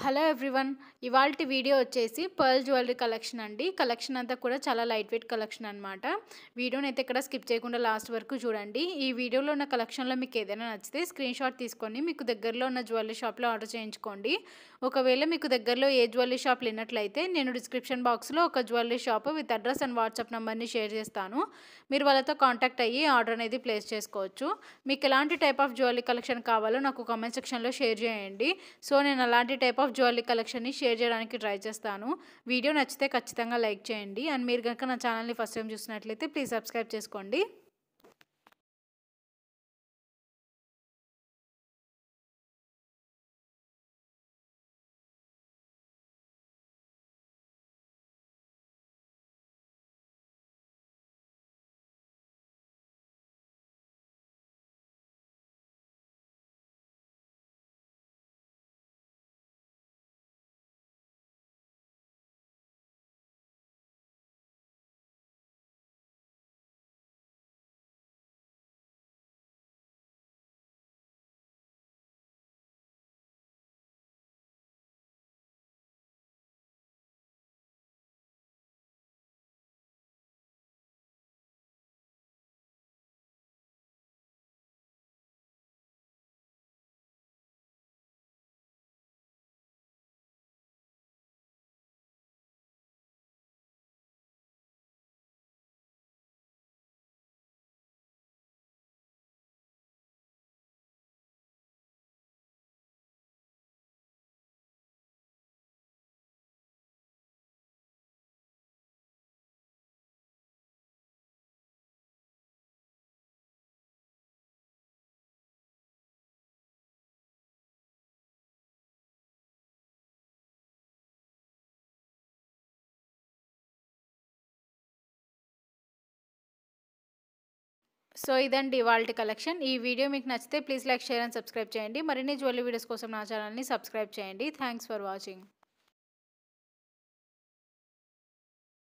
Hello everyone. ఇవాల్టి video వచ్చేసి pearl jewellery collection అండి. కలెక్షన్ అంతా కూడా చాలా లైట్ వెయిట్ కలెక్షన్ అనమాట. వీడియోని అయితే ఇక్కడ స్కిప్ చేయకుండా లాస్ట్ వరకు చూడండి. ఈ వీడియోలో ఉన్న కలెక్షన్లో మీకు ఏదైనా నచ్చితే స్క్రీన్ షాట్ తీసుకొని మీకు దగ్గరలో ఉన్న జ్యువెలరీ షాప్లో ఆర్డర్ చేయించుకోండి. ఒకవేళ మీకు దగ్గరలో ఏ జ్యువెలరీ షాప్ లేనట్లయితే నేను డిస్క్రిప్షన్ బాక్స్లో ఒక jewellery shop with address and WhatsApp నెంబర్ని షేర్ చేస్తాను. మీరు వాళ్ళతో కాంటాక్ట్ అయ్యి ఆర్డర్ అనేది ప్లేస్ చేసుకోవచ్చు. మీకు ఎలాంటి టైప్ ఆఫ్ జ్యువెలరీ కలెక్షన్ కావాలో నాకు కామెంట్ సెక్షన్లో షేర్ చేయండి. సో నేను అలాంటి టైప్ ఆఫ్ జ్యువెలరీ కలెక్షన్ని షేర్ చేయడానికి ట్రై చేస్తాను. వీడియో నచ్చితే ఖచ్చితంగా లైక్ చేయండి. అండ్ మీరు కనుక నా ఛానల్ని ఫస్ట్ టైం చూసినట్లయితే ప్లీజ్ సబ్స్క్రైబ్ చేసుకోండి. సో ఇదండి ఇవాల్టి కలెక్షన్. ఈ వీడియో మీకు నచ్చితే please like, share and subscribe చేయండి. మరిన్ని జ్యువెలరీ వీడియోస్ కోసం నా ఛానల్ని సబ్స్క్రైబ్ చేయండి. Thanks for watching.